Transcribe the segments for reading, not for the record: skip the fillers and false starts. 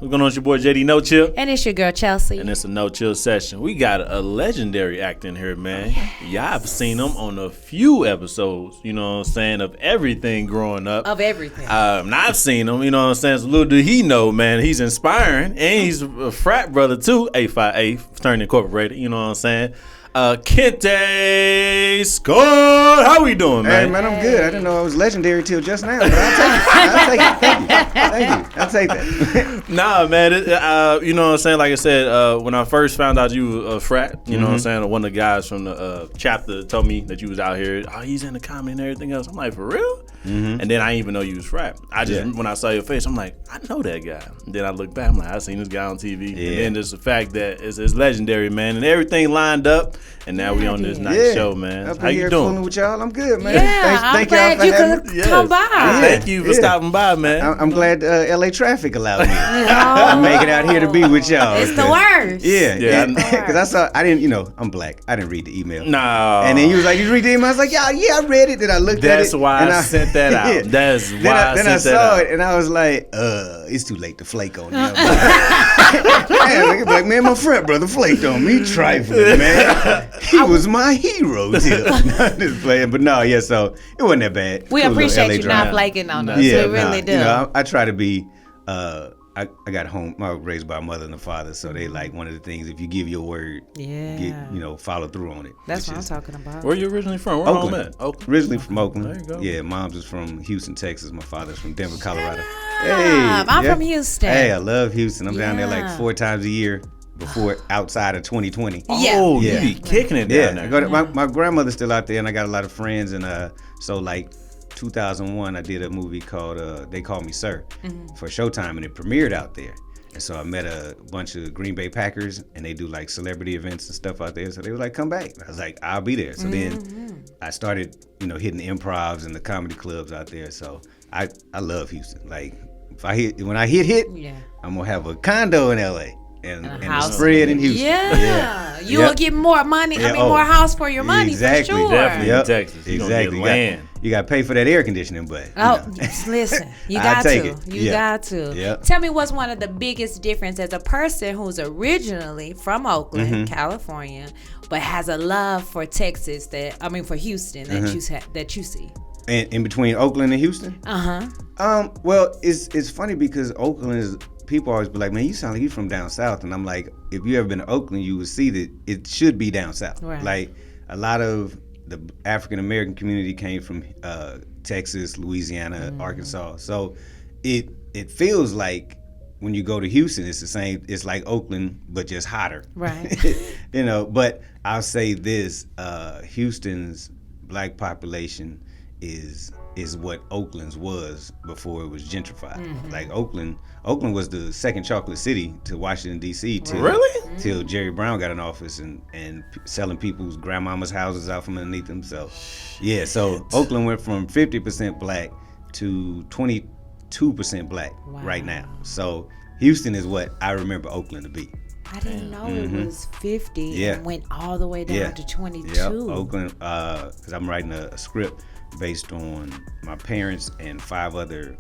What's going on? It's your boy JD Nochill. And it's your girl Chelcye. And it's a Nochill session. We got a legendary actor in here, man. Y'all have seen him on a few episodes, you know what I'm saying, of everything growing up. Of everything. And I've seen him, you know what I'm saying. So little did he know, man, he's inspiring. And he's a frat brother, too. 858, Fraternity Incorporated, you know what I'm saying. Kente Scott, how we doing, man? Hey, man, I'm good. I didn't know I was legendary till just now, but I'll take it. Thank you. I'll take that. Nah, man, you know what I'm saying? Like I said, when I first found out you were a frat, you know what I'm saying? One of the guys from the chapter told me that you was out here. Oh, he's in the comedy and everything else. I'm like, for real? And then I didn't even know you was frat. I just, when I saw your face, I'm like, I know that guy. And then I look back, I'm like, I seen this guy on TV. And then there's the fact that it's legendary, man. And everything lined up. And now we on this nice show, man. How you doing? Fooling with y'all. I'm good, man. Yeah, thank I'm y'all glad for you having could me. come by. Thank you for stopping by, man. I'm glad LA traffic allowed me to make it out here to be with y'all. It's the worst. Yeah. Because I didn't, I'm black. I didn't read the email. No. And then you was like, you read the email? I was like, yeah, I read it. Then I looked at it. That's why I sent that out. That's why Then I saw it, and I was like, it's too late to flake on them. Man, like, man, my friend brother flaked on me, trifling, man. He was my hero till. Just playing, but no, so it wasn't that bad. We cool appreciate you not flaking on us. Yeah, we really do. I try to be. I got home. I was raised by a mother and a father, so they like one of the things. If you give your word, follow through on it. That's what I'm talking about. Where you originally from? Where Oakland. home at? Oakland. Originally from Oakland. There you go. Yeah, mom's is from Houston, Texas. My father's from Denver, Colorado. I'm from Houston. Hey, I love Houston. I'm down there like 4 times a year before outside of 2020. Oh, you be kicking it down there. My grandmother's still out there, and I got a lot of friends, and so like 2001, I did a movie called They Call Me Sir for Showtime, and it premiered out there. And so I met a bunch of Green Bay Packers, and they do like celebrity events and stuff out there. So they were like, come back. I was like, I'll be there. So then I started, hitting the improvs and the comedy clubs out there. So I love Houston. Like when I hit, I'm gonna have a condo in LA. And a spread in Houston. You will get more money. More house for your money, for sure. Definitely in Texas. Exactly. Land. You got to pay for that air conditioning, but listen, you got to. You got to. Yep. Tell me what's one of the biggest difference as a person who's originally from Oakland, California, but has a love for Texas for Houston that you see. And in between Oakland and Houston? Well, it's funny because Oakland is. People always be like, man, you sound like you from down south. And I'm like, if you ever been to Oakland, you would see that it should be down south. Right. Like a lot of the African-American community came from Texas, Louisiana, Arkansas. So it feels like when you go to Houston, it's the same. It's like Oakland, but just hotter. Right. But I'll say this, Houston's black population is what Oakland's was before it was gentrified. Like Oakland was the second chocolate city to Washington D.C. till Jerry Brown got in office and selling people's grandmama's houses out from underneath them. So so Oakland went from 50% black to 22% black right now. So Houston is what I remember Oakland to be. I didn't know it was 50 and went all the way down to 22. Yeah, Oakland, because I'm writing a script based on my parents and 5 other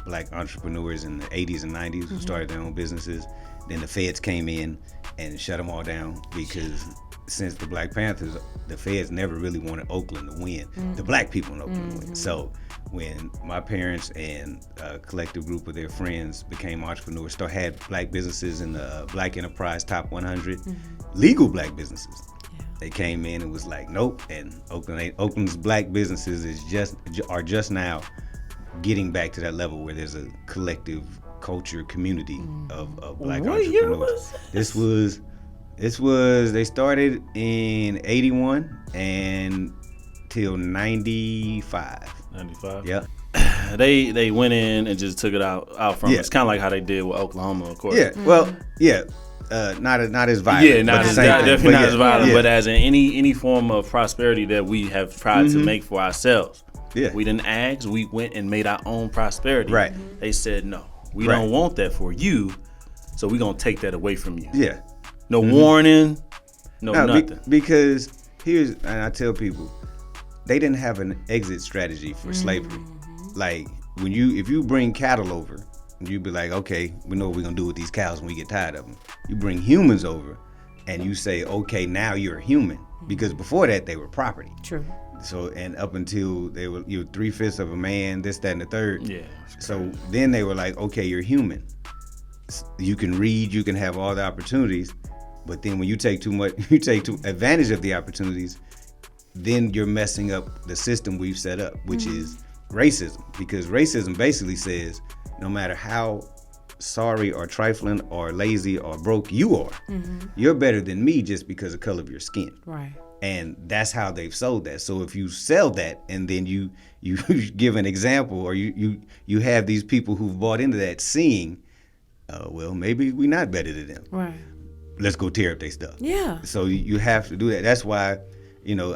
black entrepreneurs in the 80s and 90s who started their own businesses. Then the feds came in and shut them all down because since the Black Panthers, the feds never really wanted Oakland to win. The black people in Oakland to win. So when my parents and a collective group of their friends became entrepreneurs, had black businesses in the Black Enterprise Top 100, legal black businesses. They came in and was like, nope. And Oakland's black businesses are just now getting back to that level where there's a collective culture community of black entrepreneurs. Year was this was they started in 81 and till 95. 95. Yeah. They went in and just took it out from us. It's kind of like how they did with Oklahoma, of course. Yeah. Well, yeah. Not as violent. Yeah, definitely not as violent, but as in any form of prosperity that we have tried to make for ourselves. Yeah. We didn't ask, we went and made our own prosperity. Right. They said, no, we don't want that for you, so we're going to take that away from you. Yeah. No warning, nothing. Because and I tell people, they didn't have an exit strategy for slavery. Like if you bring cattle over, you be like, okay, we know what we're gonna do with these cows when we get tired of them. You bring humans over, and you say, okay, now you're a human, because before that they were property. True. So, and up until you were 3/5 of a man, this, that, and the third. Yeah. So then they were like, okay, you're human. You can read, you can have all the opportunities, but then when you take too advantage of the opportunities, then you're messing up the system we've set up, which is racism. Because racism basically says, no matter how sorry or trifling or lazy or broke you are, you're better than me just because of the color of your skin. Right. And that's how they've sold that. So if you sell that and then you give an example, or you have these people who've bought into that seeing, well, maybe we're not better than them. Right. Let's go tear up their stuff. Yeah. So you have to do that. That's why,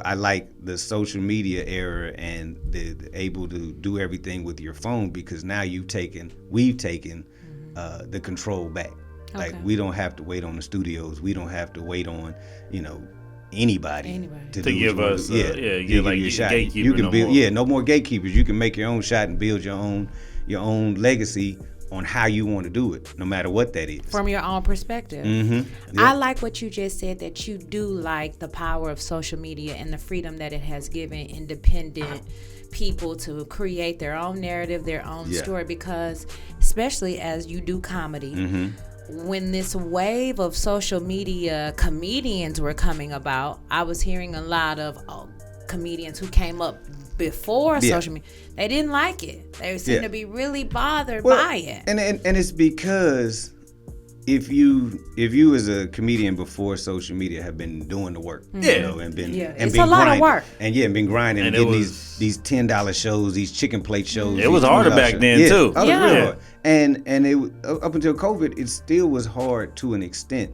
I like the social media era and the able to do everything with your phone, because now we've taken the control back. Like, we don't have to wait on the studios. We don't have to wait on, anybody to give us give like you a shot. You can build no more gatekeepers. You can make your own shot and build your own legacy on how you want to do it, no matter what that is. From your own perspective. Yep. I like what you just said, that you do like the power of social media and the freedom that it has given independent people to create their own narrative, their own story, because especially as you do comedy, when this wave of social media comedians were coming about, I was hearing a lot of comedians who came up before social media. They didn't like it. They seemed to be really bothered by it. And it's because if you as a comedian before social media have been doing the work, and it's been a lot grinding, of work, and been grinding and getting these $10 shows, these chicken plate shows. It was harder back then too. It was real hard. And it up until COVID, it still was hard to an extent.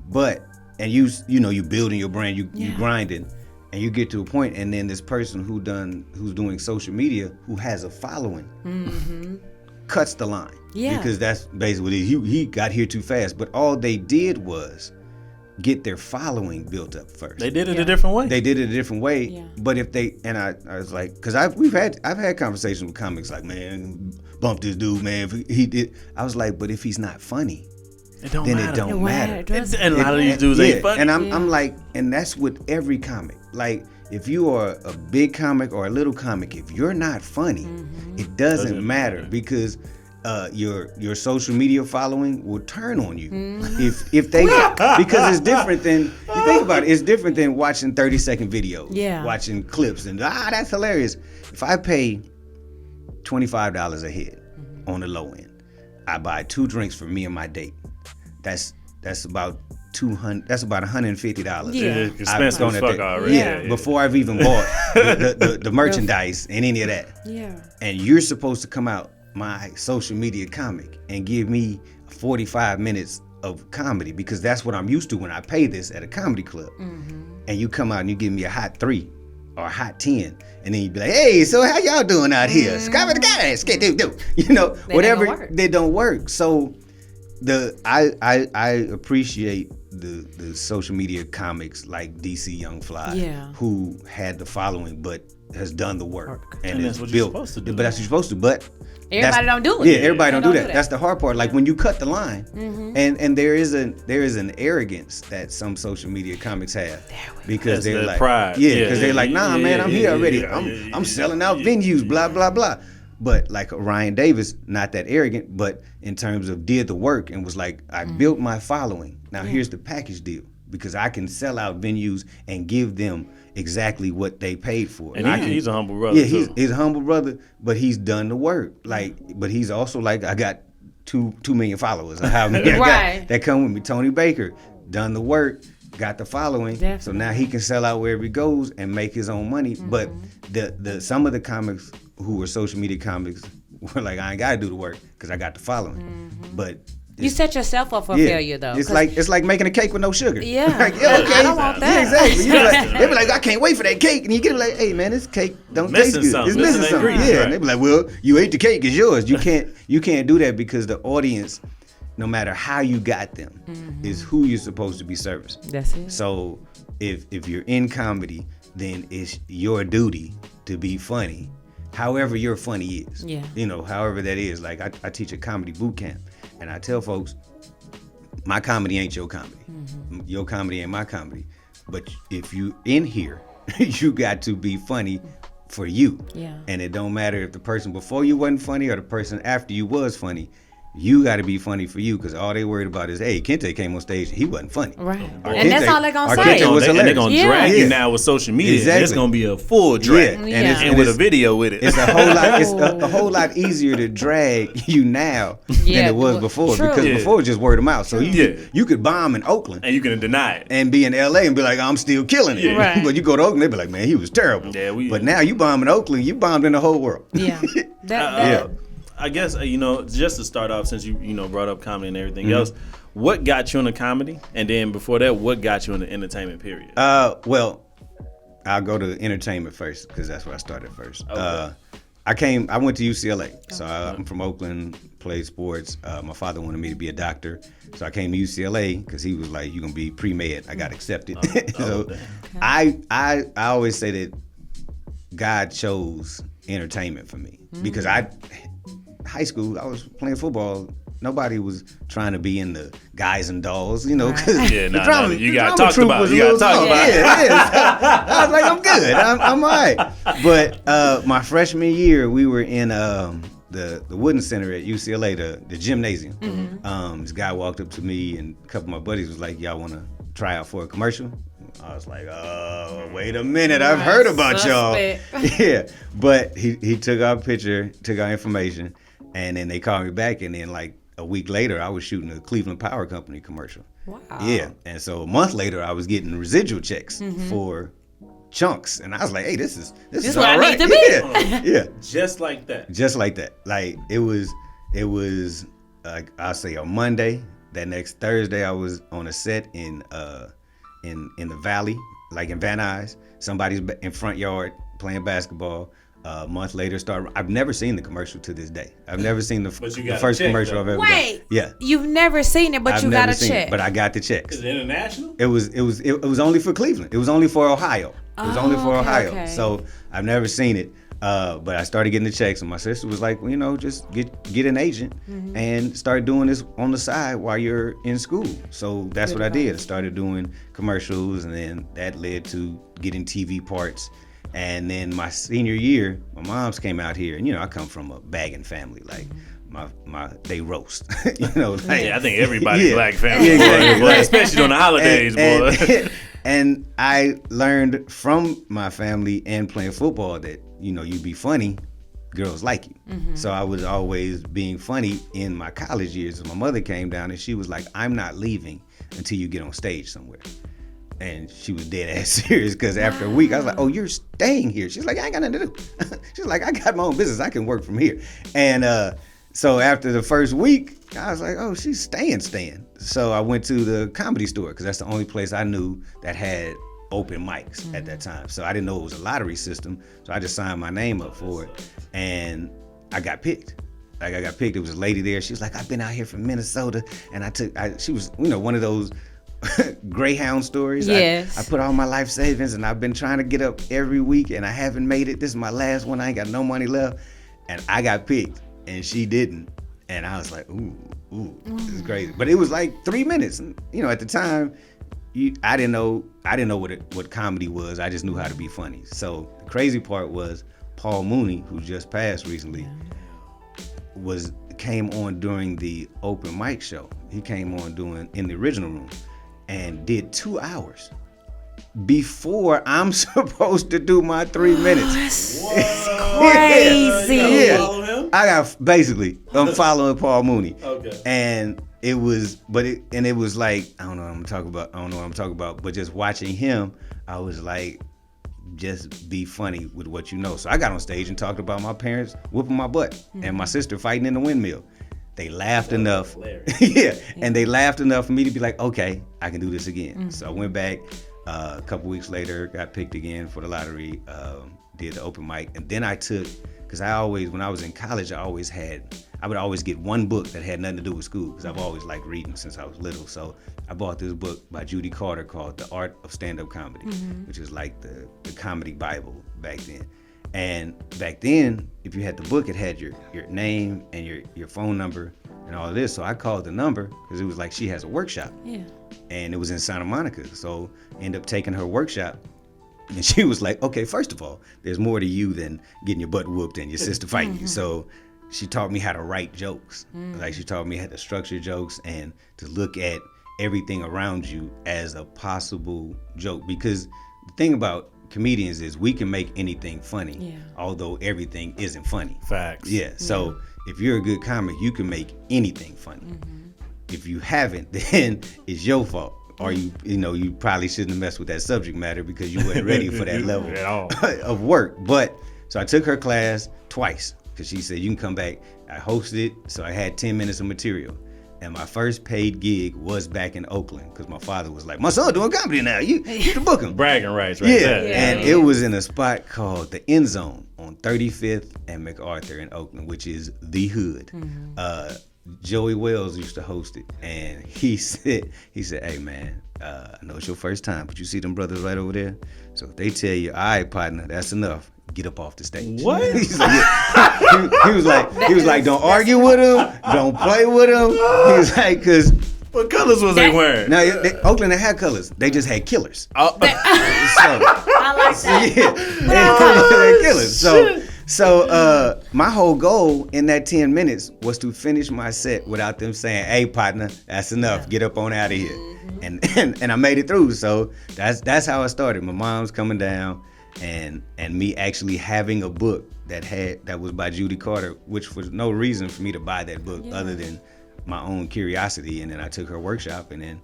But you building your brand, you grinding. And you get to a point, and then this person who's doing social media, who has a following, cuts the line. Yeah. Because that's basically he got here too fast. But all they did was get their following built up first. They did it a different way. Yeah. But if they, and I was like, because I've had conversations with comics like, man, bump this dude, man. If he did, I was like, but if he's not funny, it don't matter. And a lot of these dudes ain't funny. And I'm like, and that's with every comic. Like, if you are a big comic or a little comic, if you're not funny, it doesn't matter, because your social media following will turn on you. If they, because it's different than, you think about it, it's different than watching 30-second videos, watching clips, and that's hilarious. If I pay $25 a head on the low end, I buy 2 drinks for me and my date. That's about $200. That's about $150. Yeah, expensive as fuck already. Yeah, before I've even bought the merchandise and any of that. Yeah. And you're supposed to come out my social media comic and give me 45 minutes of comedy, because that's what I'm used to when I pay this at a comedy club. And you come out and you give me a hot 3 or a hot 10, and then you be like, hey, so how y'all doing out here? Whatever. They don't work. So I appreciate the social media comics like DC Young Fly, who had the following but has done the work and that's what you're supposed to do. But that's what you're supposed to. But everybody don't do it. Yeah, everybody don't do that. That's the hard part. Like, when you cut the line, and there is an arrogance that some social media comics have, because they're like pride. Because they're like, nah, man, I'm here already. I'm selling out venues, blah blah blah. But like Ryan Davis, not that arrogant, but in terms of did the work and was like, I built my following. Now here's the package deal, because I can sell out venues and give them exactly what they paid for. And he's a humble brother. Yeah, he's a humble brother, but he's done the work. Like, but he's also like, I got 2 million followers. That come with me. Tony Baker done the work, got the following. Definitely. So now he can sell out wherever he goes and make his own money. But the some of the comics who were social media comics were like, I ain't got to do the work because I got the following. But you set yourself up for failure, though. It's like making a cake with no sugar. Yeah. Like, okay. I don't want that. Yeah, exactly. They be like, I can't wait for that cake. And you get like, hey, man, this cake don't taste good. It's missing something. Yeah. And they be like, well, you ate the cake, it's yours. You can't do that, because the audience, no matter how you got them, is who you're supposed to be servicing. That's it. So if you're in comedy, then it's your duty to be funny however your funny is. Yeah. You know, however that is. Like I teach a comedy boot camp, and I tell folks, my comedy ain't your comedy. Mm-hmm. Your comedy ain't my comedy. But if you in here, you got to be funny for you. Yeah. And it don't matter if the person before you wasn't funny or the person after you was funny. You got to be funny for you, because all they worried about is, hey, Kente came on stage and he wasn't funny. Right. Or And that's all they're going to say. Kente was and they're hilarious. going to drag you now with social media. Exactly. It's going to be a full drag. Yeah. And with a video with it. It's a whole lot. It's a whole lot easier to drag you now than it was before. True. Because before it was just word of mouth. So you could bomb in Oakland and you can deny it and be in LA and be like, I'm still killing it. Right. But you go to Oakland, they be like, man, he was terrible. Yeah, but now you bomb in Oakland, you bombed in the whole world. Yeah. I guess, just to start off, since you brought up comedy and everything else, what got you into comedy? And then before that, what got you into entertainment, period? Well, I'll go to entertainment first, because that's where I started first. Okay. I went to UCLA. So I'm from Oakland, played sports. My father wanted me to be a doctor. So I came to UCLA because he was like, you're going to be pre-med. I got accepted. I always say that God chose entertainment for me, because high school, I was playing football. Nobody was trying to be in the Guys and Dolls, you know. Cause you got talked about it. You got talked about it. I was like, I'm good. I'm all right. But my freshman year, we were in the Wooden Center at UCLA, the gymnasium. Mm-hmm. This guy walked up to me, and a couple of my buddies was like, y'all want to try out for a commercial? I was like, oh, wait a minute. I've heard about y'all. Yeah. But he took our picture, took our information, and then they called me back, and then like a week later, I was shooting a Cleveland Power Company commercial. Wow. Yeah. And so a month later, I was getting residual checks for chunks. And I was like, hey, this is where I need to be. Yeah. Just like that. Just like that. Like it was I'll say a Monday. That next Thursday, I was on a set in the Valley, like in Van Nuys. Somebody's in front yard playing basketball. A month later, I've never seen the commercial to this day. I've never seen the first commercial I've ever done. Wait, yeah, you've never seen it, but you got a check. But I got the checks. Is it international? It was only for Cleveland. It was only for Ohio. It was only for Ohio. Okay. So I've never seen it. But I started getting the checks, and my sister was like, well, just get an agent and start doing this on the side while you're in school. So that's what I did. I started doing commercials, and then that led to getting TV parts. And then my senior year, my mom's came out here, and I come from a bagging family, like they roast, like, yeah, I think everybody black family, boy, especially on the holidays, boy. And I learned from my family and playing football that you be funny, girls like you. So I was always being funny in my college years. My mother came down and she was like, I'm not leaving until you get on stage somewhere. And she was dead ass serious, because after a week I was like, oh, you're staying here? She's like, I ain't got nothing to do. She's like, I got my own business, I can work from here. And so after the first week, I was like, oh, she's staying. So I went to the Comedy Store, because that's the only place I knew that had open mics at that time. So I didn't know it was a lottery system, so I just signed my name up for it, and I got picked. Like I got picked. There was a lady there. She was like, I've been out here from Minnesota, and she was one of those Greyhound stories. Yes. I put all my life savings, and I've been trying to get up every week, and I haven't made it. This is my last one. I ain't got no money left. And I got picked, and she didn't. And I was like, ooh, this is crazy. But it was like 3 minutes. And, at the time, I didn't know what comedy was. I just knew how to be funny. So the crazy part was Paul Mooney, who just passed recently, came on during the open mic show. He came on doing in the original room and did 2 hours before I'm supposed to do my 3 minutes. Crazy. Yeah. I'm following Paul Mooney. Okay. And it was like, I don't know what I'm talking about, but just watching him, I was like, just be funny with what you know. So I got on stage and talked about my parents whooping my butt and my sister fighting in the windmill. They laughed enough. And they laughed enough for me to be like, okay, I can do this again. So I went back a couple weeks later, got picked again for the lottery, did the open mic. And then I took, because when I was in college, I would always get one book that had nothing to do with school, because I've always liked reading since I was little. So I bought this book by Judy Carter called The Art of Stand-Up Comedy, which is like the comedy Bible back then. And back then, if you had the book, it had your name and your phone number and all of this. So I called the number because it was like she has a workshop. Yeah. And it was in Santa Monica. So I ended up taking her workshop. And she was like, okay, first of all, there's more to you than getting your butt whooped and your sister fighting you. So she taught me how to write jokes. Like she taught me how to structure jokes and to look at everything around you as a possible joke. Because the thing about comedians is we can make anything funny, although everything isn't funny. Facts. Yeah. So if you're a good comic, you can make anything funny. If you haven't, then it's your fault. Or you probably shouldn't have messed with that subject matter because you weren't ready for that level of work. But so I took her class twice because she said you can come back. I hosted it, so I had 10 minutes of material. And my first paid gig was back in Oakland because my father was like, my son doing comedy now. You can book him. Bragging rights, right? Yeah. And it was in a spot called the End Zone on 35th and MacArthur in Oakland, which is the hood. Joey Wells used to host it, and he said, hey man, I know it's your first time, but you see them brothers right over there? So if they tell you, all right, partner, that's enough, get up off the stage. What? He's like, he was like, don't argue with him, don't play with him. He was like, cause what colors was they wearing? now Oakland, they had colors. They just had killers. Oh. I like that. Yeah, they had killers. So my whole goal in that 10 minutes was to finish my set without them saying, hey partner, that's enough, get up on out of here. And I made it through. So that's how I started. My mom's coming down and me actually having a book that was by Judy Carter, which was no reason for me to buy that book other than my own curiosity. And then I took her workshop and then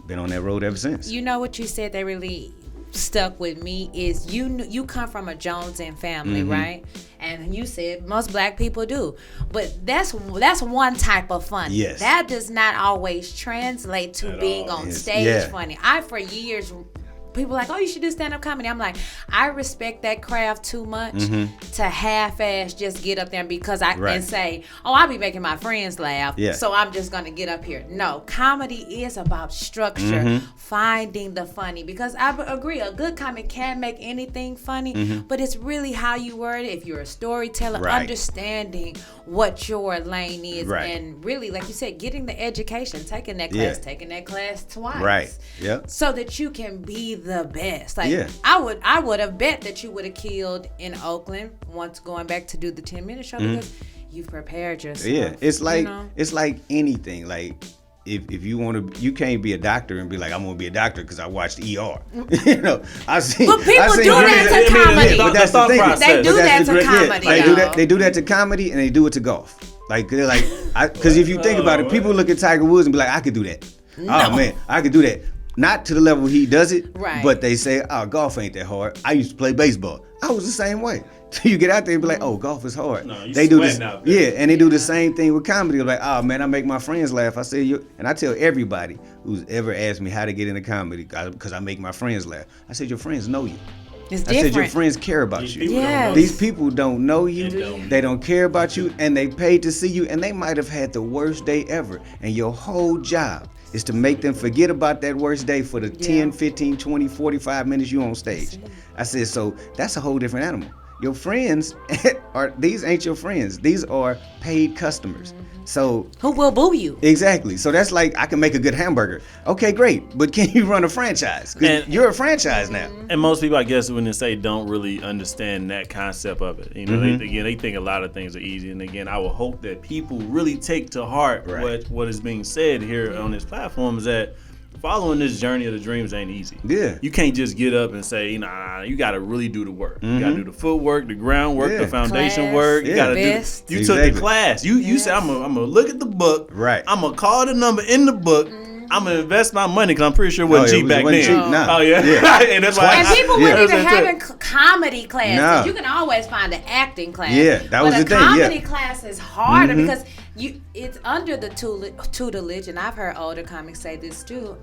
been on that road ever since. You know what you said that really stuck with me is you come from a Jones and family, right? And you said most black people do, but that's one type of funny. Yes. That does not always translate to being on stage funny. I for years people like, oh, you should do stand-up comedy. I'm like, I respect that craft too much to half-ass just get up there because and say, oh, I'll be making my friends laugh, so I'm just going to get up here. No, comedy is about structure, finding the funny, because I agree, a good comic can make anything funny, but it's really how you word it. If you're a storyteller, understanding what your lane is, and really, like you said, getting the education, taking that class twice. Right, yep. So that you can be the best. Like I would have bet that you would have killed in Oakland once going back to do the 10-minute show because you've prepared yourself. Yeah, it's like it's like anything. Like if you want to, you can't be a doctor and be like, I'm gonna be a doctor because I watched ER. You know, I've seen. But people do that to comedy. But that's the thing. They do that to comedy. They do that to comedy and they do it to golf. Like they're like, because if you think about it, people look at Tiger Woods and be like, I could do that. No. Oh man, I could do that. Not to the level he does it, but they say, oh, golf ain't that hard. I used to play baseball. I was the same way. So you get out there and be like, oh, golf is hard. No, they do this, and they do the same thing with comedy. They're like, oh man, I make my friends laugh. I say, and I tell everybody who's ever asked me how to get into comedy because I make my friends laugh. I said, your friends know you. It's different. I said your friends care about you. These people don't know you. They don't care about you, and they paid to see you, and they might have had the worst day ever. And your whole job is to make them forget about that worst day for the 10, 15, 20, 45 minutes you on stage. I said, so that's a whole different animal. Your friends these ain't your friends. These are paid customers. So who will boo you? Exactly. So that's like, I can make a good hamburger. Okay, great. But can you run a franchise? Because you're a franchise now. And most people, I guess, when they say don't really understand that concept of it. You know, they think a lot of things are easy. And again, I will hope that people really take to heart what is being said here on this platform, is that following this journey of the dreams ain't easy. Yeah. You can't just get up and say, nah, you got to really do the work. You got to do the footwork, the groundwork, the foundation work. You got to do. You took the class. You said, I'm gonna look at the book. Right. I'm gonna call the number in the book. I'm gonna invest my money because I'm pretty sure it wasn't cheap back then. Cheap, no. Oh yeah. And that's why. And people weren't even having comedy classes. No. You can always find an acting class. Yeah, that was the thing. But a comedy class is harder because it's under the tutelage, and I've heard older comics say this too.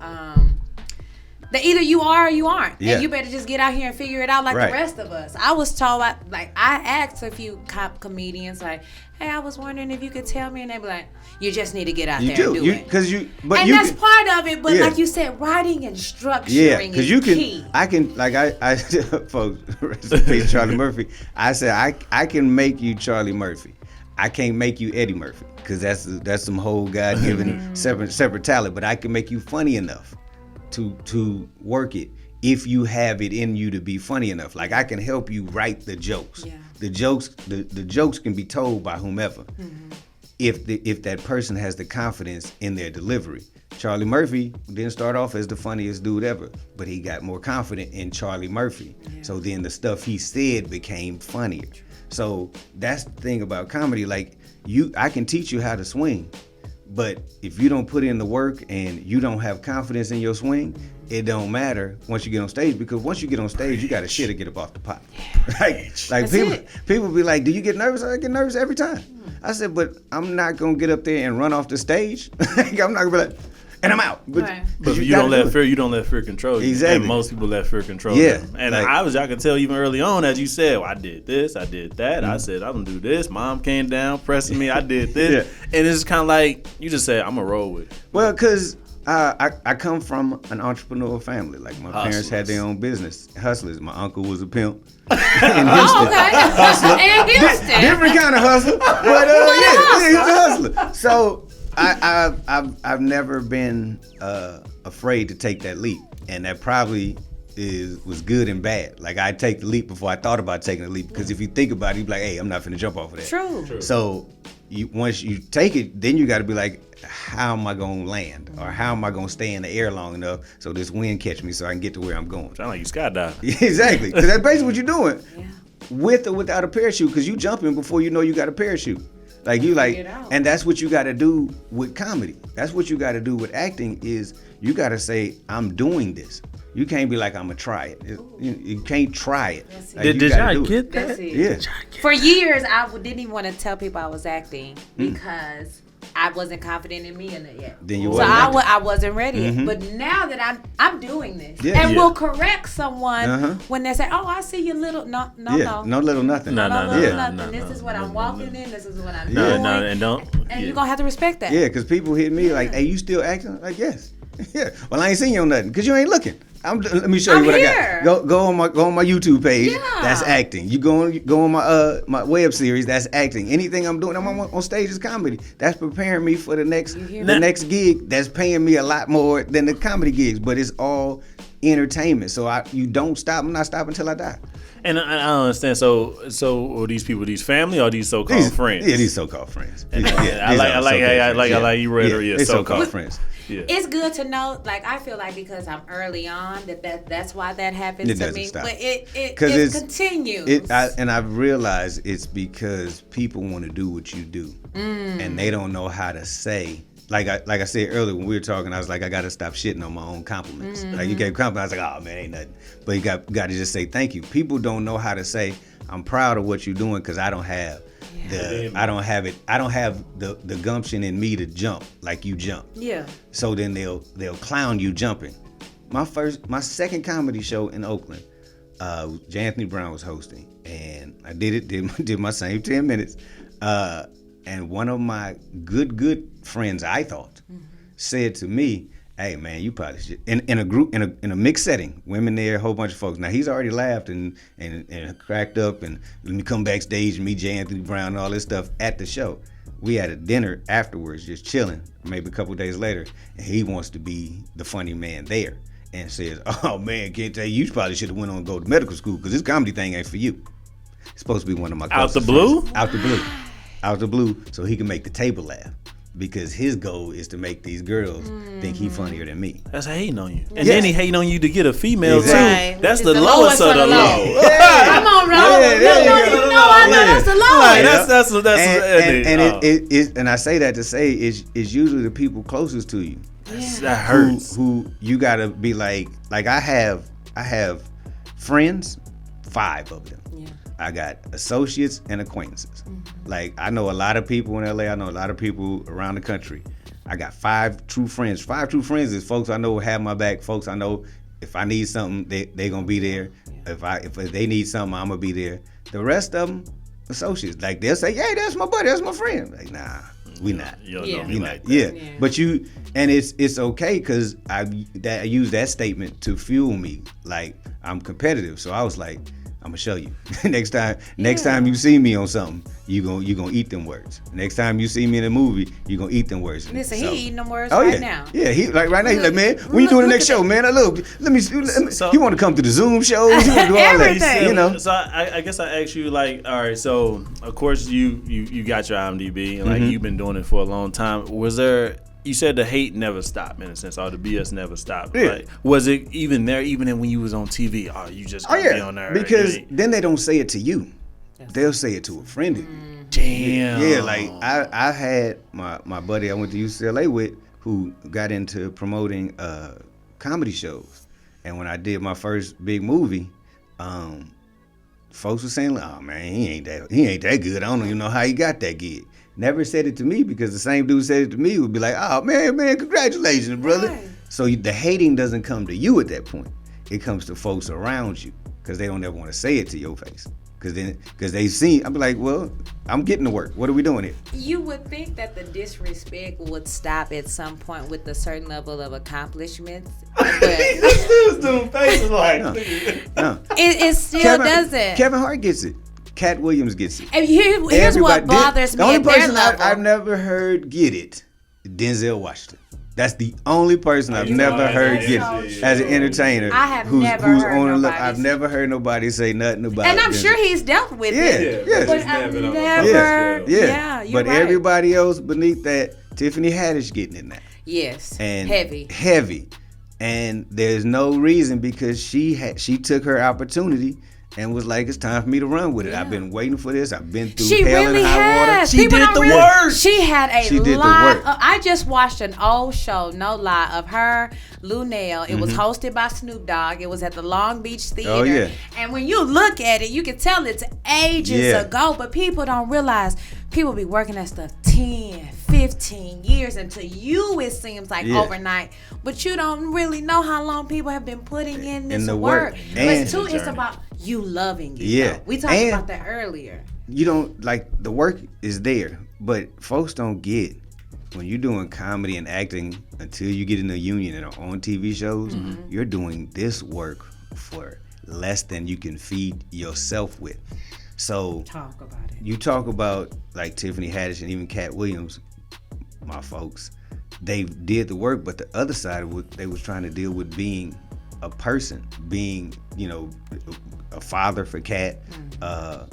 That either you are or you aren't. Yeah. And you better just get out here and figure it out like Right. the rest of us. I was told, I asked a few comedians, like, hey, I was wondering if you could tell me. And they be like, you just need to get out there and do it. And that's part of it. But like you said, writing and structuring is key. I can, like I folks, rest in peace, Charlie Murphy. I said, I can make you Charlie Murphy. I can't make you Eddie Murphy, because that's some whole God-given separate talent. But I can make you funny enough to work it if you have it in you to be funny enough. Like, I can help you write the jokes. Yeah. The jokes can be told by whomever. Mm-hmm. If that person has the confidence in their delivery. Charlie Murphy didn't start off as the funniest dude ever, but he got more confident in Charlie Murphy. Yeah. So then the stuff he said became funnier. So that's the thing about comedy. Like, I can teach you how to swing, but if you don't put in the work and you don't have confidence in your swing, it don't matter once you get on stage, because once you get on stage, you got to shit or get up off the pot. Like people be like, do you get nervous? I get nervous every time. I said, but I'm not going to get up there and run off the stage. I'm not going to be like, and I'm out. But you don't let fear control you. Exactly. And most people let fear control them. And I can tell even early on, as you said, well, I did this, I did that. Mm-hmm. I said, I'm going to do this. Mom came down pressing me. I did this. Yeah. And it's kind of like, you just say, I'm going to roll with it. Well, because I come from an entrepreneurial family. Like, my parents had their own business. Hustlers. My uncle was a pimp. In Houston. Hustler. In Houston. Different kind of hustler. But he's a hustler. So I've never been afraid to take that leap, and that probably was good and bad. Like, I take the leap before I thought about taking the leap, because if you think about it, you be like, hey, I'm not finna jump off of that. True. So once you take it, then you got to be like, how am I gonna land, or how am I gonna stay in the air long enough so this wind catch me so I can get to where I'm going? Sound like you skydiving. Exactly, because that's basically what you're doing, with or without a parachute, because you jumping before you know you got a parachute. Like, you like, and that's what you got to do with comedy. That's what you got to do with acting, is you got to say, I'm doing this. You can't be like, I'm gonna try it. You can't try it. Like, did y'all get that? That's it. Yeah. For years, I didn't even want to tell people I was acting, because I wasn't confident in me in it yet. Then you so I wasn't ready. Mm-hmm. But now that I'm doing this, and will correct someone when they say, "Oh, I see your little no little nothing." No, nothing. This is what I'm walking in. This is what I'm doing. And don't. And you're gonna have to respect that. Yeah, because people hit me like, "Hey, you still acting?" Like, yes. Yeah. Well, I ain't seen you on nothing, because you ain't looking. Let me show you what here. I got. Go on my YouTube page. Yeah. That's acting. You go on my web series. That's acting. Anything I'm doing, I'm on stage is comedy. That's preparing me for the next gig. That's paying me a lot more than the comedy gigs. But it's all entertainment. So you don't stop. I'm not stopping until I die. And I don't understand. So are these people these family or these so-called friends? Yeah, these so-called friends. I like you read or so-called friends. Yeah. It's good to know, like, I feel like because I'm early on, that's why that happens to me. Stop. But it continues. And I've realized it's because people want to do what you do, and they don't know how to say. Like I said earlier when we were talking, I was like, I got to stop shitting on my own compliments. Like, you gave compliments, I was like, oh man, ain't nothing. But you got to just say thank you. People don't know how to say, I'm proud of what you're doing, because I don't have. I don't have the gumption in me to jump like you jump. Yeah. So then they'll clown you jumping. My second comedy show in Oakland, J. Anthony Brown was hosting, and I did my same 10 minutes. And one of my good friends, I thought, said to me, hey man, you probably should, in a group, in a mixed setting, women there, a whole bunch of folks. Now, he's already laughed and cracked up, and let me come backstage and meet J. Anthony Brown and all this stuff at the show. We had a dinner afterwards, just chilling, maybe a couple days later, and he wants to be the funny man there, and says, oh man, Kente, you probably should have went on and go to medical school, because this comedy thing ain't for you. It's supposed to be one of my out the blue friends. Out the blue, so he can make the table laugh. Because his goal is to make these girls think he's funnier than me. That's hating on you. And then he hating on you to get a female too. Right. That's the lowest of the low. Come on, Ro. I know that's the lowest. And I say that to say it's usually the people closest to you. That hurts. Who you gotta be like I have friends, 5 of them. Yeah. I got associates and acquaintances. Like, I know a lot of people in LA. I know a lot of people around the country. I got 5 true friends. 5 true friends is folks I know have my back, folks I know If I need something, they gonna be there. If they need something, I'm gonna be there. The rest of them, associates, like they'll say, "Yeah, that's my buddy, that's my friend." Like, nah, we not. You don't know me like that. Yeah. But and it's okay because I use that statement to fuel me. Like, I'm competitive, so I was like, I'm gonna show you. Next time you see me on something, you gonna eat them words. Next time you see me in a movie, you gonna eat them words. Listen, he eating them words now. Yeah, he like right now. He's like, man, when you doing the next show, man? Look, let me. So, he want to come to the Zoom shows. He want to do all that. You know. So I guess I asked you, like, all right. So of course you got your IMDb, and like you've been doing it for a long time. Was there? You said the hate never stopped, in a sense, or the BS never stopped. Yeah. Like, was it even there, even when you was on TV? Oh, you just gonna be on there. Because then they don't say it to you. They'll say it to a friend of you. Damn. Yeah, like I had my buddy I went to UCLA with who got into promoting comedy shows. And when I did my first big movie, folks were saying, "Oh man, he ain't that good. I don't even know how he got that gig." Never said it to me because the same dude said it to me would be like, "Oh man, congratulations, brother." Right. So the hating doesn't come to you at that point. It comes to folks around you because they don't ever want to say it to your face. Because they see, I'll be like, well, I'm getting to work. What are we doing here? You would think that the disrespect would stop at some point with a certain level of accomplishments. But this dude's doing faces like, no. It still doesn't. Kevin Hart gets it. Cat Williams gets it. And here's what bothers me. The only at their person level. I've never heard get it, Denzel Washington. That's the only person I've never heard get it as an entertainer. I have never heard nobody. I've never heard nobody say nothing about it. And I'm sure he's dealt with it. Yeah. But I've never. Yeah, you're but right. everybody else beneath that, Tiffany Haddish getting in that. Yes. And heavy. And there's no reason because she took her opportunity and was like, it's time for me to run with it. I've been waiting for this. I've been through hell and high water. She did the work. She had a lot. I just watched an old show, no lie, of her, Lunel. It was hosted by Snoop Dogg. It was at the Long Beach Theater. Oh, yeah. And when you look at it, you can tell it's ages ago, but people don't realize people be working that stuff 10, 15 years, and to you it seems like overnight, but you don't really know how long people have been putting in this work. But too, it's about you loving it. Yeah. We talked about that earlier. You don't, like, the work is there, but folks don't get when you're doing comedy and acting until you get in a union and are on TV shows, you're doing this work for less than you can feed yourself with. So talk about it. You talk about like Tiffany Haddish and even Cat Williams, my folks, they did the work, but the other side of what they was trying to deal with being a person, being, you know, a father for Cat,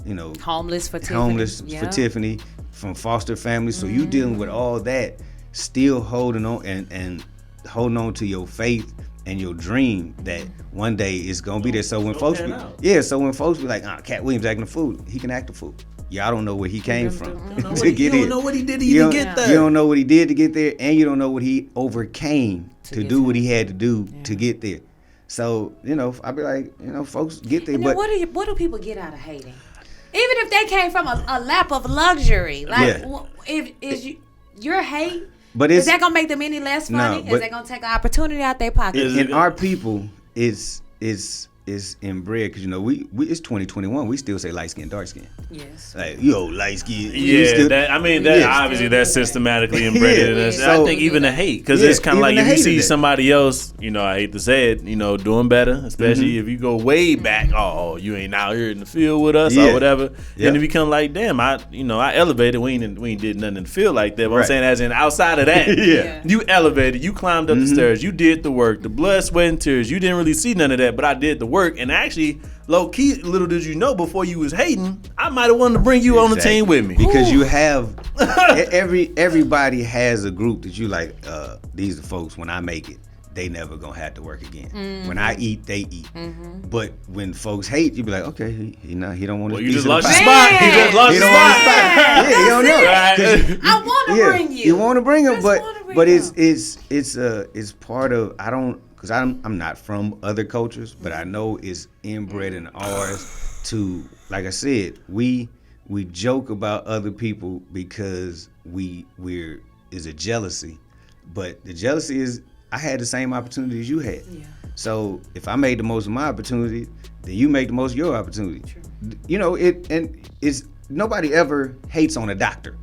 you know, homeless for Tiffany, from foster families. So you dealing with all that, still holding on and holding on to your faith and your dream that one day it's gonna be there. So when folks be like, Cat Williams acting a fool, he can act a fool. Y'all don't know where he came from to get in. You don't know what he did to even get there. You don't know what he did to get there, and you don't know what he overcame to do what he had to do to get there. So, you know, I be like, you know, folks get there. And but what do people get out of hating? Even if they came from a lap of luxury, like your hate. But is that gonna make them any less funny? Is that gonna take an opportunity out their pocket? In our people, is inbred because, you know, we it's 2021. We still say light skin, dark skin. Yes. Like, yo, light skin. Yeah, obviously that's systematically inbred in us. So, I think even the hate, because it's kind of like if you see somebody else, you know, I hate to say it, you know, doing better, especially if you go way back. Oh, you ain't out here in the field with us or whatever. Then it become like, damn, I elevated. We ain't did nothing in the field like that. But I'm saying, as in outside of that, you elevated, you climbed up the stairs, you did the work, the blood, sweat, and tears. You didn't really see none of that, but I did the work. And actually, low key, little did you know, before you was hating, I might have wanted to bring you on the team with me. Because you have everybody has a group that you like. These are folks. When I make it, they never gonna have to work again. When I eat, they eat. But when folks hate, you be like, okay, he don't want to. You just lost your spot. He just lost your spot. Yeah, you don't know. I want to bring you. You want to bring him, but it's part of. I don't. Because I'm not from other cultures, but I know it's inbred in ours to, like I said, we joke about other people because is a jealousy. But the jealousy is, I had the same opportunity as you had. Yeah. So if I made the most of my opportunity, then you make the most of your opportunity. True. You know, it's nobody ever hates on a doctor.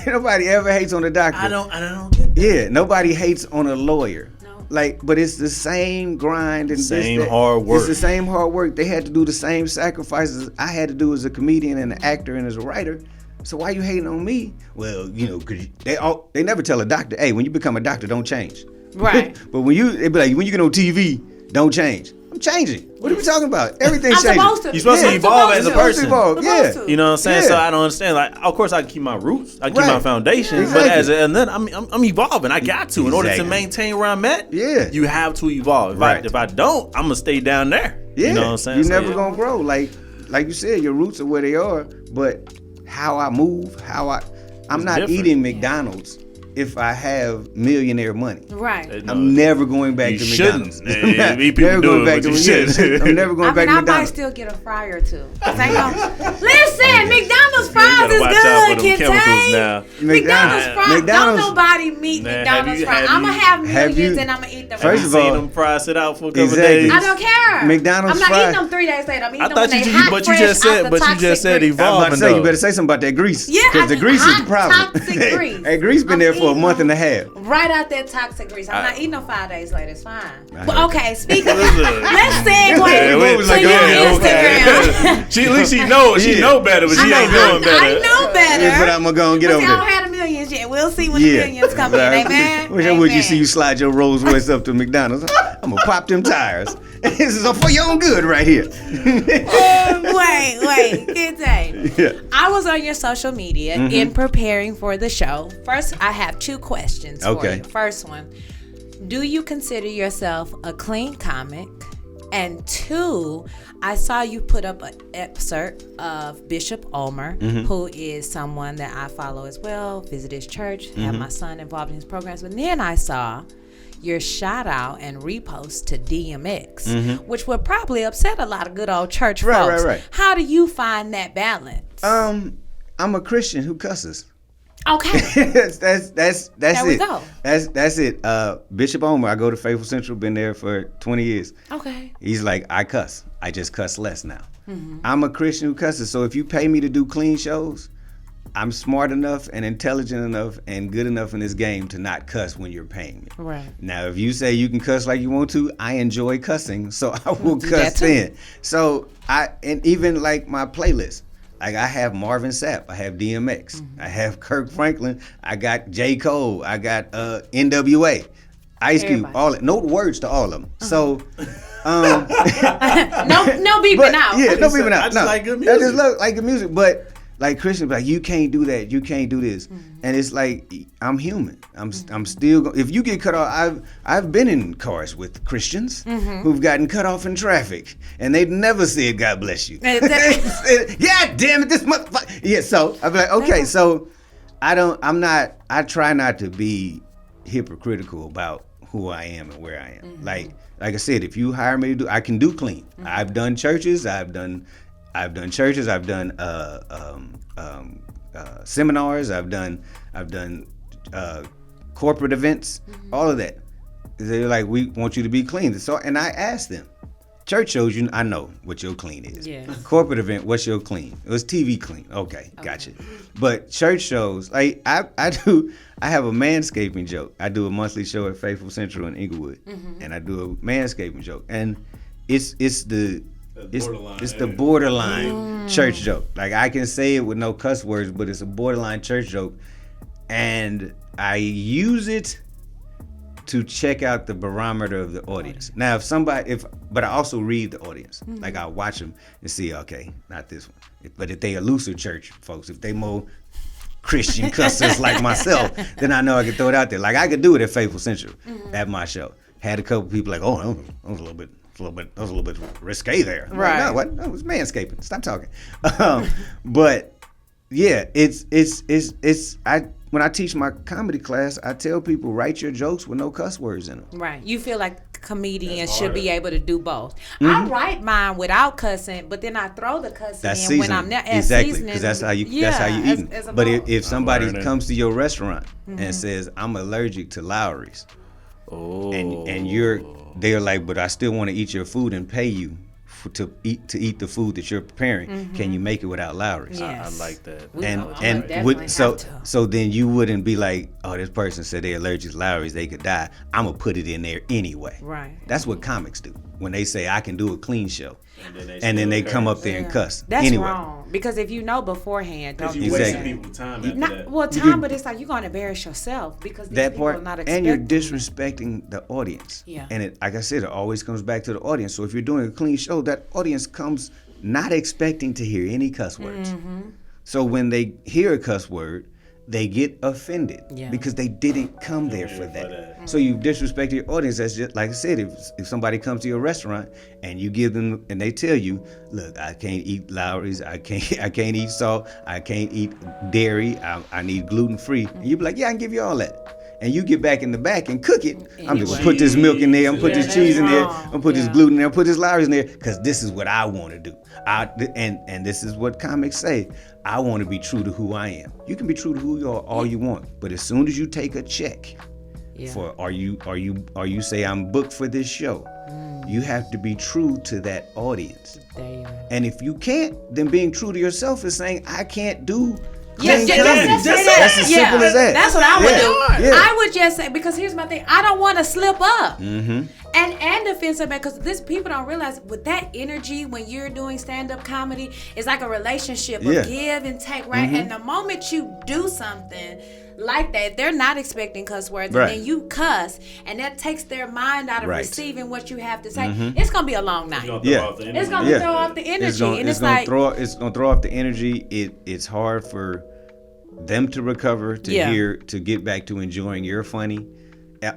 Nobody ever hates on a doctor. I don't get that. Yeah, nobody hates on a lawyer. Like, but it's the same grind and hard work. It's the same hard work. They had to do the same sacrifices I had to do as a comedian and an actor and as a writer. So why you hating on me? Well, you know, cause they never tell a doctor, hey, when you become a doctor, don't change. Right. But they be like, when you get on TV, don't change. I'm changing. What are we talking about? Everything's changing. You're supposed to evolve as a person. Yeah. You know what I'm saying? Yeah. So I don't understand. Like, of course, I can keep my roots. I can keep my foundation. Exactly. But and then I'm evolving. I got to in order to maintain where I'm at. Yeah. You have to evolve. If I don't, I'm gonna stay down there. Yeah. You know what I'm saying? You're never gonna grow. Like you said, your roots are where they are. But how I move, I'm not different. Eating McDonald's. If I have millionaire money, right? I'm never going back to McDonald's. Never going back to McDonald's. I'm never going back to McDonald's. I might still get a fryer too. Listen, McDonald's fries is good, Kente. McDonald's fries. Don't nobody meet McDonald's fries. I'm gonna have millions and I'm gonna eat them. First of all, them fries sit out for a couple days. I don't care. McDonald's fries. I'm not eating them 3 days later. I'm eating them when they hot, fresh, you just said evolving. I'm about to say, you better say something about that grease. Yeah, because the grease is the problem. Toxic grease. That grease been there for a month and a half. Right out that toxic grease. I'm not eating them 5 days later. It's fine. But okay, speaking of, let's segue to your Instagram. At least she knows. She know better, but she ain't doing better. I know better. But I'm going to go and get over there. I don't have the millions yet. We'll see when the millions come in. Amen. Would you see you slide your Rolls Royce up to McDonald's? I'm going to pop them tires. This is for your own good right here. Wait, Kente. Yeah. I was on your social media in preparing for the show. First, I have 2 questions for you. First one, do you consider yourself a clean comic? And 2, I saw you put up an excerpt of Bishop Omer, who is someone that I follow as well, visit his church, have my son involved in his programs. But then I saw your shout out and repost to DMX, which would probably upset a lot of good old church folks. Right. How do you find that balance? I'm a Christian who cusses. Okay. that's there it. We go. That's it. Bishop Omer, I go to Faithful Central, been there for 20 years. Okay. He's like, I cuss. I just cuss less now. I'm a Christian who cusses. So if you pay me to do clean shows, I'm smart enough and intelligent enough and good enough in this game to not cuss when you're paying me. Right. Now, if you say you can cuss like you want to, I enjoy cussing, so I will cuss then. So and even like my playlist, like I have Marvin Sapp, I have DMX, I have Kirk Franklin, I got J. Cole, I got NWA, Ice Cube, all that. No words to all of them. So. no beeping out. Yeah, no beeping out. I just like good music. I just like good music, but. Like Christians, like you can't do that, you can't do this, and it's like I'm human. I'm still. If you get cut off, I've been in cars with Christians who've gotten cut off in traffic, and they've never said God bless you. Yeah, damn it, this motherfucker. Yeah, so I'm like, okay, so I try not to be hypocritical about who I am and where I am. Like I said, if you hire me to do, I can do clean. I've done churches. I've done churches. I've done seminars. I've done corporate events. All of that. They're like, we want you to be clean. So, and I asked them, church shows you, I know what your clean is. Yeah. Corporate event, what's your clean? It was TV clean. Okay, gotcha. But church shows, like I have a manscaping joke. I do a monthly show at Faithful Central in Inglewood, and I do a manscaping joke, and it's the borderline church joke. Like I can say it with no cuss words, but it's a borderline church joke, and I use it to check out the barometer of the audience. Now, but I also read the audience. Like I watch them and see, okay, not this one. But if they a looser church folks, if they more Christian cussers like myself, then I know I can throw it out there. Like I could do it at Faithful Central at my show. Had a couple people like, oh, that was a little bit risque there. Right. Like, no, what? No, it was manscaping. Stop talking. But yeah, when I teach my comedy class, I tell people, write your jokes with no cuss words in them. Right. You feel like comedians should be able to do both. I write mine without cussing, but then I throw the cussing in when I'm there. Exactly, because that's how you eat. But if somebody comes to your restaurant and says, I'm allergic to Lowry's, Oh. And they're like, but I still want to eat your food and pay you to eat the food that you're preparing. Can you make it without Lowry's? Yes. I like that. So then you wouldn't be like, oh, this person said they're allergic to Lowry's, they could die. I'm gonna put it in there anyway. Right. That's what comics do when they say I can do a clean show, and then they come up there and cuss. That's anyway. wrong, because if you know beforehand, don't you do waste that. people's time after that. Well, time, but it's like you're gonna embarrass yourself because these That people part, are not and you're expecting. disrespecting the audience. Yeah. And it, like I said, it always comes back to the audience. So if you're doing a clean show, that audience comes not expecting to hear any cuss words. So when they hear a cuss word, they get offended because they didn't come there for that. So you disrespect your audience. That's just like I said. If somebody comes to your restaurant and you give them and they tell you, look, I can't eat Lowry's, I can't eat salt, I can't eat dairy, I need gluten free, and you be like, yeah, I can give you all that. And you get back in the back and cook it. I'm just gonna put this milk in there. I'm gonna put this cheese in there. I'm gonna put this gluten in there. I'm gonna put this Lowry's in there because this is what I want to do. And this is what comics say. I want to be true to who I am. You can be true to who you are all you want, but as soon as you take a check for are you say I'm booked for this show, you have to be true to that audience. And if you can't, then being true to yourself is saying I can't do. Yes, that's as simple as that. That's what I would do. Yeah. I would just say, because here's my thing, I don't want to slip up and offend somebody, because this people don't realize with that energy when you're doing stand-up comedy, it's like a relationship of give and take, right? And the moment you do something like that, they're not expecting cuss words, and then you cuss, and that takes their mind out of receiving what you have to say. It's gonna be a long night. It's gonna throw off the energy, it's gonna throw off the energy. It's hard for them to recover, to get back to enjoying your funny,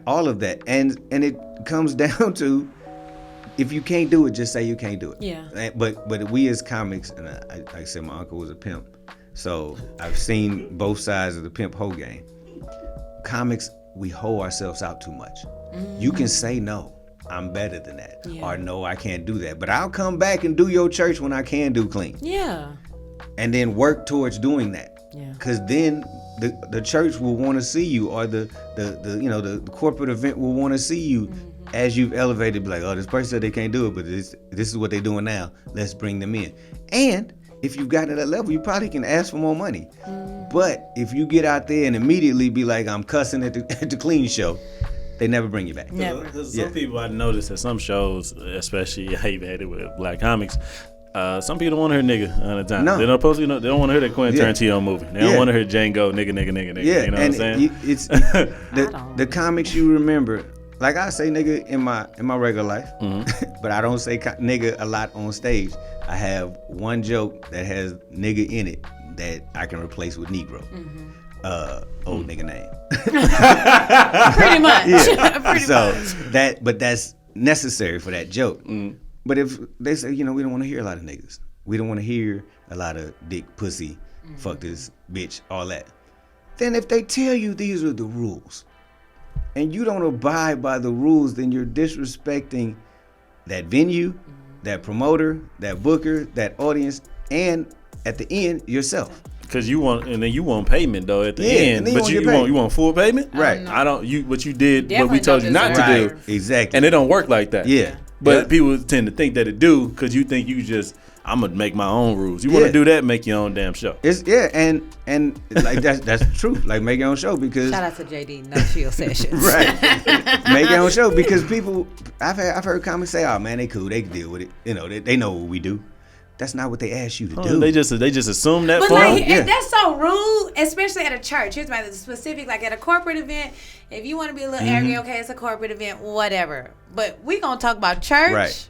all of that, and it comes down to, if you can't do it, just say you can't do it. But we as comics, and like I said, my uncle was a pimp, so I've seen both sides of the pimp hoe game. Comics, we hoe ourselves out too much. You can say no, I'm better than that, or no, I can't do that, but I'll come back and do your church when I can do clean. And then work towards doing that. Because then the church will want to see you, or the corporate event will want to see you as you've elevated. Be like, oh, this person said they can't do it, but this is what they're doing now. Let's bring them in. And if you've gotten to that level, you probably can ask for more money. But if you get out there and immediately be like, I'm cussing at the clean show, they never bring you back. Because some people I noticed at some shows, especially I even had it with black comics. Some people don't want to hear nigga all the time. No. They don't want to hear that Quentin Tarantino movie. They don't want to hear Django nigga. Yeah, you know what I'm saying? It's the comics you remember. Like I say nigga in my regular life, but I don't say nigga a lot on stage. I have one joke that has nigga in it that I can replace with Negro. Old nigga name. Pretty much. Pretty much. But that's necessary for that joke. But if they say, we don't want to hear a lot of niggas. We don't want to hear a lot of dick, pussy, fuck this, bitch, all that. Then if they tell you these are the rules, and you don't abide by the rules, then you're disrespecting that venue, that promoter, that booker, that audience, and at the end, yourself. Because you want payment though at the end, but you want full payment, right? What you did, what we told you not to do, exactly, and it don't work like that. Yeah. But people tend to think that it do, because you think I'm gonna make my own rules. You want to do that, make your own damn show. And like that's true. Like make your own show, because shout out to JD Nochill sessions. Right. Make your own show, because people, I've heard comics say, oh man, they cool, they can deal with it. They know what we do. That's not what they ask you to do. They just assume that. But that's so rude, especially at a church. Here's my specific, like at a corporate event. If you want to be a little arrogant, okay, it's a corporate event, whatever. But we gonna talk about church. Right.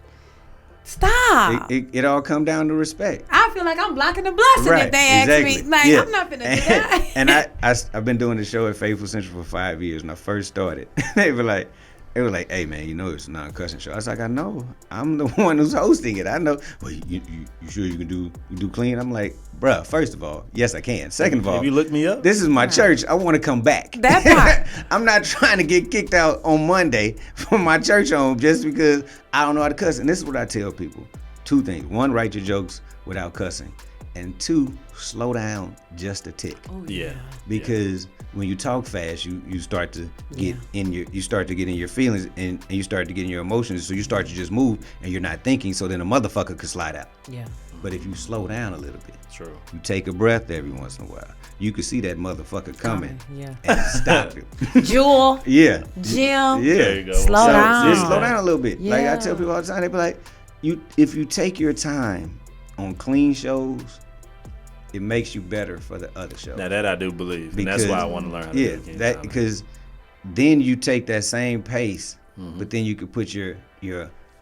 Stop. It all come down to respect. I feel like I'm blocking the blessing if they ask me. Like I'm not gonna do that. And I've been doing the show at Faithful Central for 5 years. When I first started, they were like, hey man, it's a non-cussing show. I was like, I know. I'm the one who's hosting it. I know. Well, you sure you can do clean? I'm like, bruh, first of all, yes I can. Second of all, have you looked me up? This is my church. I want to come back. That part. I'm not trying to get kicked out on Monday from my church home just because I don't know how to cuss. And this is what I tell people. 2 things. 1, write your jokes without cussing. and 2, slow down just a tick. Oh, Yeah. Because when you talk fast, you start to get in your feelings and you start to get in your emotions. So you start to just move and you're not thinking. So then a motherfucker could slide out. Yeah. But if you slow down a little bit, True. you take a breath every once in a while, you can see that motherfucker coming Yeah. and stop it. Jewel. Yeah. Jim. Yeah. There you go. Slow down. Just slow down a little bit. Like I Yeah. tell people all the time, they be like, if you take your time on clean shows, it makes you better for the other shows. Now that I do believe, and that's why I want to learn how to do it. that because then you take that same pace, but then you could put your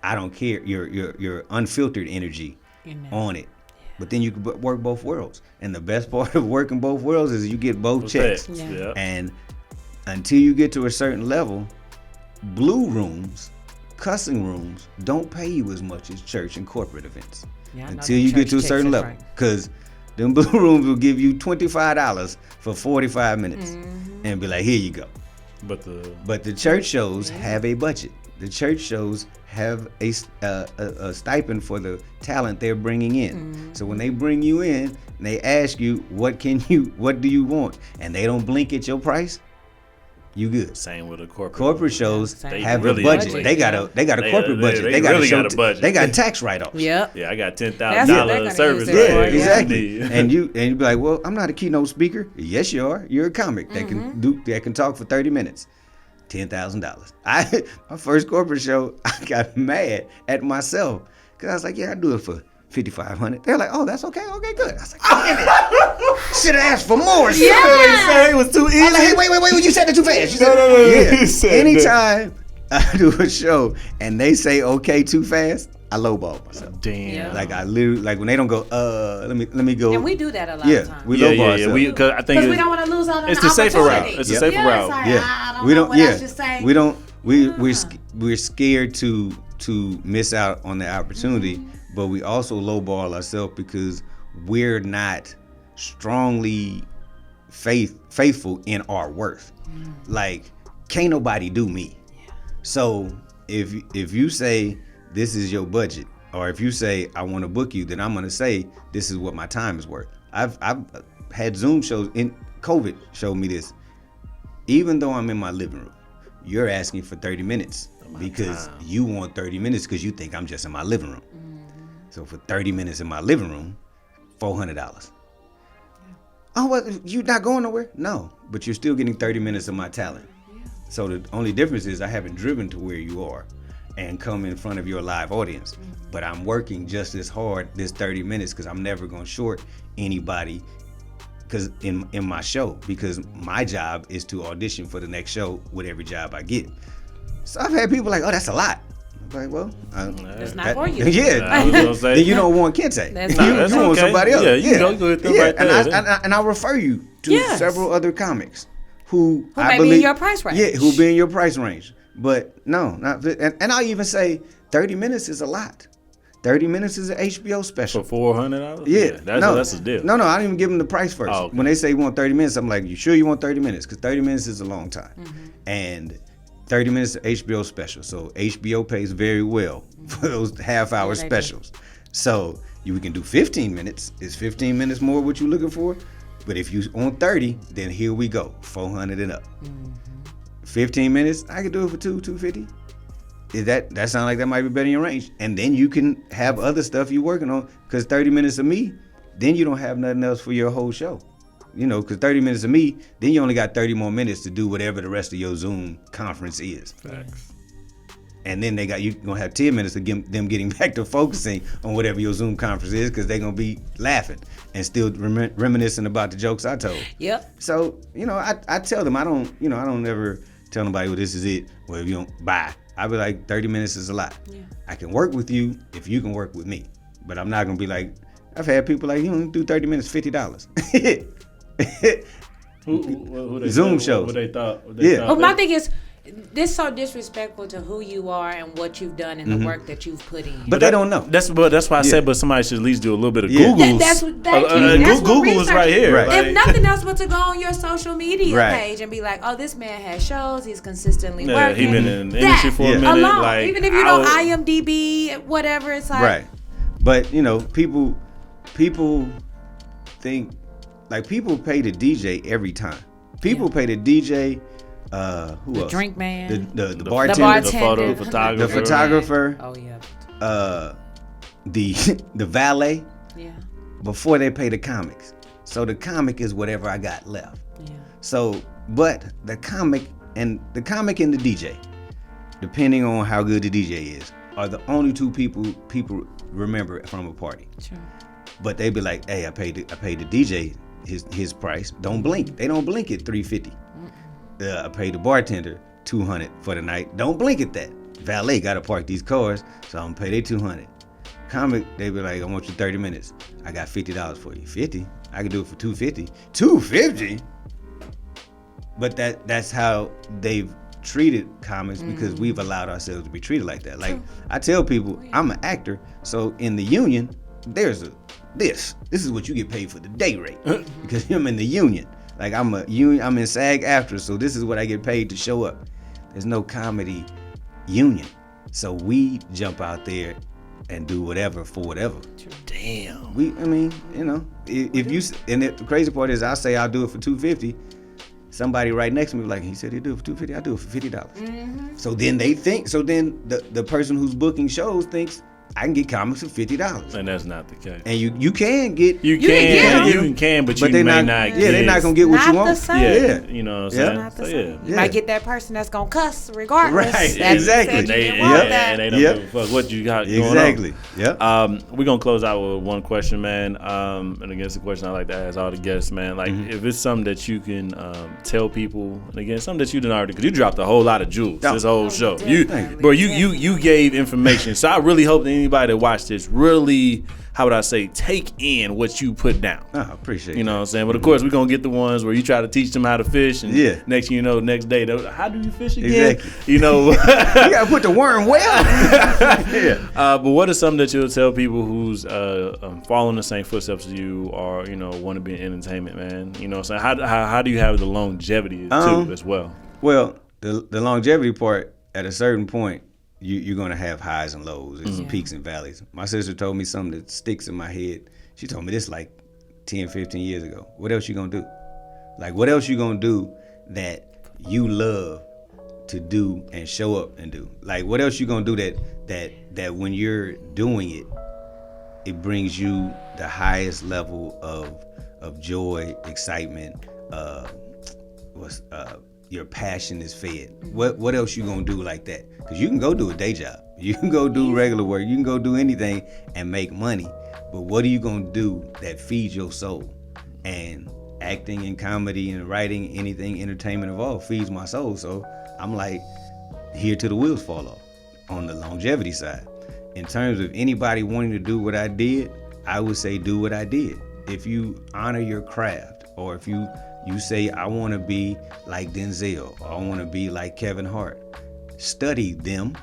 I don't care your unfiltered energy on it. But then you can work both worlds, and the best part of working both worlds is you get both checks. Yeah. And until you get to a certain level, blue rooms, cussing rooms don't pay you as much as church and corporate events. Yeah, until you get to a certain level, because them blue rooms will give you $25 for 45 minutes and be like, here you go. But the church shows have a budget. The church shows have a stipend for the talent they're bringing in. So when they bring you in and they ask you what do you want, and they don't blink at your price, you good. Same with a corporate. Corporate shows have really a budget. budget. They got a corporate budget. They got really a got a budget. They got tax write-offs. Yep. Yeah, I got That's what they're $10,000 gonna service. use it for, Exactly. And you be like, well, I'm not a keynote speaker. Yes, you are. You're a comic that can talk for 30 minutes. $10,000. My first corporate show, I got mad at myself because I was like, yeah, I do it for $5,500. They're like, oh, that's okay. Okay, good. I was like, damn it. Should have asked for more. Yeah. It was too easy. I was like, hey, wait, you said it too fast. You said No. Yeah. You said Anytime I do a show and they say okay too fast, I lowball myself. Damn. Yeah. Like I literally, like when they don't go, let me go. And we do that a lot Yeah, of times. we lowball ourselves. Because I think Because we don't want to lose out on it's the the safer route. opportunity. It's the safer route. Like, Yeah. I don't we know don't. what Yeah. I should say. We don't. We're scared to miss out on the opportunity, but we also lowball ourselves because we're not strongly faithful in our worth. Like, can't nobody do me. So if you say this is your budget, or if you say I want to book you, then I'm gonna say this is what my time is worth. I've had Zoom shows in COVID showed me this. Even though I'm in my living room, you're asking for 30 minutes because you want 30 minutes because you think I'm just in my living room. So for 30 minutes in my living room, $400. Oh, well, you not going nowhere? No, but you're still getting 30 minutes of my talent. So the only difference is I haven't driven to where you are and come in front of your live audience. But I'm working just as hard this 30 minutes because I'm never going to short anybody because in my show, because my job is to audition for the next show with every job I get. So I've had people like, oh, that's a lot. I'm like, well, it's not for you. Yeah, I was gonna say, then you don't want Kente. That's You want okay. somebody else. Yeah, you go with them right there. And I'll refer you to several other comics who I may believe, be in your price range. Yeah, who be in your price range. But no, not and I'll even say 30 minutes is a lot. 30 minutes is an HBO special. For $400? Yeah, that's a deal. No, I don't even give them the price first. Oh, okay. When they say you want 30 minutes, I'm like, you sure you want 30 minutes? Because 30 minutes is a long time. And 30 minutes is HBO special. So HBO pays very well for those half-hour specials. So we can do 15 minutes. Is 15 minutes more what you're looking for? But if you on 30, then here we go, 400 and up. 15 minutes, I could do it for $250. Is that sound like that might be better in your range? And then you can have other stuff you're working on. Because 30 minutes of me, then you don't have nothing else for your whole show. You know, because 30 minutes of me, then you only got 30 more minutes to do whatever the rest of your Zoom conference is. Facts. And then you're going to have 10 minutes to get them getting back to focusing on whatever your Zoom conference is, because they're going to be laughing and still reminiscing about the jokes I told. Yep. So, you know, I tell them, I don't ever tell nobody, well, this is it. Well, if you don't, bye. I be like, 30 minutes is a lot. Yeah. I can work with you if you can work with me. But I'm not going to be like, I've had people like, you don't do 30 minutes, $50. Who they Zoom thought, shows. What they thought. But my thing is, this so disrespectful to who you are and what you've done and the work that you've put in. But they don't know. That's why I said, but somebody should at least do a little bit of Yeah. Googles. That's Google is research- right here. Right. If nothing else but to go on your social media Right. page and be like, oh, this man has shows, he's consistently Yeah, working. he been in the industry for a minute. Alone, Like, even if you don't IMDb, whatever, it's like. Right. But, you know, people think like people pay the DJ every time. People pay the DJ. Who the else? Drink man. The bartender. The photo photographer. The photographer. Oh yeah. The valet. Yeah. Before they pay the comics. So the comic is whatever I got left. Yeah. So, but the comic and the DJ, depending on how good the DJ is, are the only two people remember from a party. Sure. But they be like, hey, I paid the DJ his price. Don't blink. They don't blink at $350. I paid the bartender $200 for the night. Don't blink at that. Valet got to park these cars, so I'm gonna pay they $200. Comic, they be like, I want you 30 minutes. I got $50 for you. 50? I can do it for $250. $250? But that's how they've treated comics because we've allowed ourselves to be treated like that. Like I tell people, I'm an actor, so in the union, there's this is what you get paid for the day rate because I'm in the union. Like I'm in SAG-AFTRA, so this is what I get paid to show up. There's no comedy union, so we jump out there and do whatever for whatever. Damn. If you and the crazy part is, I say I'll do it for $250. Somebody right next to me like, he said he'd do it for $250. I'll do it for $50. So then they think. So then the person who's booking shows thinks I can get comics for $50. And that's not the case. And you can get you can, but you may not get. Yeah, they're not gonna get what you want. Not the same. Yeah, you know what I'm saying? Not the So, same. You Yeah. might get that person that's gonna cuss regardless. Right, That's exactly. you They, didn't want that. and they don't give a fuck what you got going on. Exactly. Yep. We're gonna close out with one question, man. And again, it's a question I like to ask all the guests, man. Like, if it's something that you can tell people, and again, something that you didn't already, because you dropped a whole lot of jewels this whole show. You gave information. So I really hope that anybody that watched this really, how would I say, take in what you put down. I appreciate You know what I'm saying? But of course, we're going to get the ones where you try to teach them how to fish. And next thing you know, next day, how do you fish again? Exactly. You know. You got to put the worm well. But what is something that you'll tell people who's following the same footsteps as you or, want to be in entertainment, man? You know what I'm saying? How do you have the longevity too as well? Well, the longevity part, at a certain point, you're going to have highs and lows. It's peaks and valleys. My sister told me something that sticks in my head. She told me this like 10, 15 years ago. What else you going to do? Like, what else you going to do that you love to do and show up and do? Like, what else you going to do that when you're doing it, it brings you the highest level of joy, excitement, your passion is fed. What else you gonna do like that? Because you can go do a day job, you can go do regular work, you can go do anything and make money. But what are you gonna do that feeds your soul? And acting and comedy and writing, anything entertainment involved feeds my soul. So I'm like, here till the wheels fall off on the longevity side. In terms of anybody wanting to do what I did, I would say do what I did. If you honor your craft, or if you say, I want to be like Denzel, or I want to be like Kevin Hart, study them,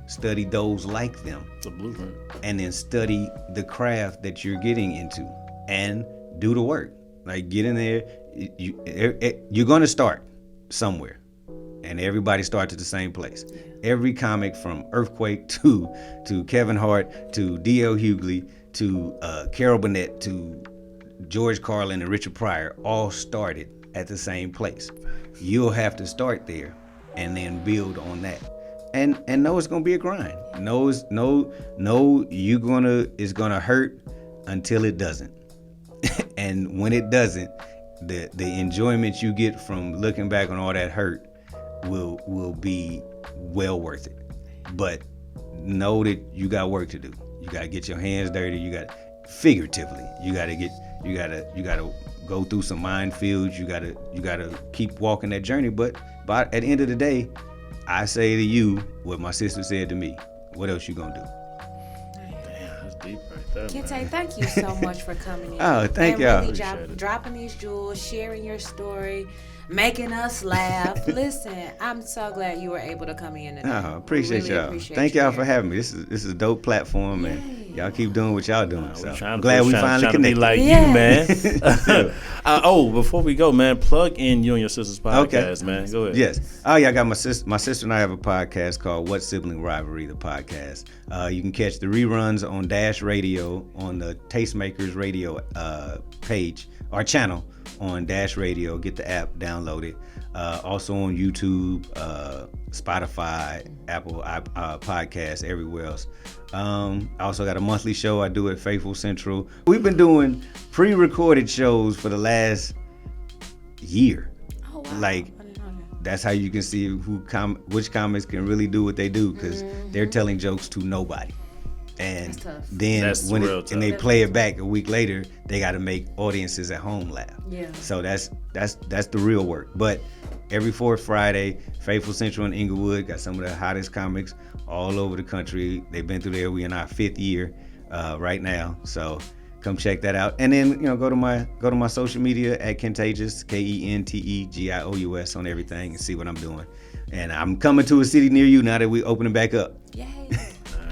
study those like them. It's a blueprint. And then study the craft that you're getting into and do the work. Like, get in there. You're going to start somewhere, and everybody starts at the same place. Every comic from Earthquake to Kevin Hart to D.L. Hughley to Carol Burnett to George Carlin and Richard Pryor all started at the same place. You'll have to start there and then build on that. And know it's gonna be a grind. It's gonna hurt until it doesn't. And when it doesn't, the enjoyment you get from looking back on all that hurt will be well worth it. But know that you got work to do. You gotta get your hands dirty. You got figuratively. You gotta go through some minefields. You gotta keep walking that journey. But at the end of the day, I say to you what my sister said to me. What else you gonna do? Damn, that's deep right there. Kente, thank you so much for coming in. Oh, thank y'all. Really dropping these jewels, sharing your story, making us laugh. Listen, I'm so glad you were able to come in today. Oh, appreciate really y'all. Appreciate thank you y'all here. for having me. This is a dope platform, man. Y'all keep doing what y'all doing. So I'm glad we finally connected. To be like you, man. Before we go, man, plug in you and your sister's podcast, man. Go ahead. Yes. Oh, yeah, I got my sister and I have a podcast called What Sibling Rivalry, the podcast. You can catch the reruns on Dash Radio on the Tastemakers Radio page or channel on Dash Radio. Get the app, download it. Also on YouTube, Spotify, Apple Podcasts, everywhere else. I also got a monthly show I do at Faithful Central. We've been doing pre-recorded shows for the last year. Oh, wow. Like, that's how you can see which comics can really do what they do, because they're telling jokes to nobody. And then and they play it back a week later, they got to make audiences at home laugh. Yeah. So that's the real work. But every fourth Friday, Faithful Central in Inglewood got some of the hottest comics all over the country. They've been through there. We in our 5th year right now. So come check that out. And then go to my social media at Kentegious, KenteGious on everything, and see what I'm doing. And I'm coming to a city near you now that we're opening back up. Yay.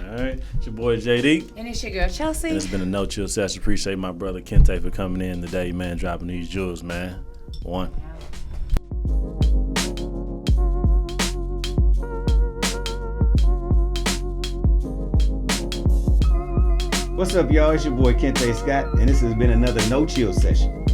All right, it's your boy JD. And it's your girl Chelcye. And it's been a No Chill session. Appreciate my brother Kente for coming in today, man, dropping these jewels, man. One. What's up, y'all? It's your boy Kente Scott, and this has been another No Chill session.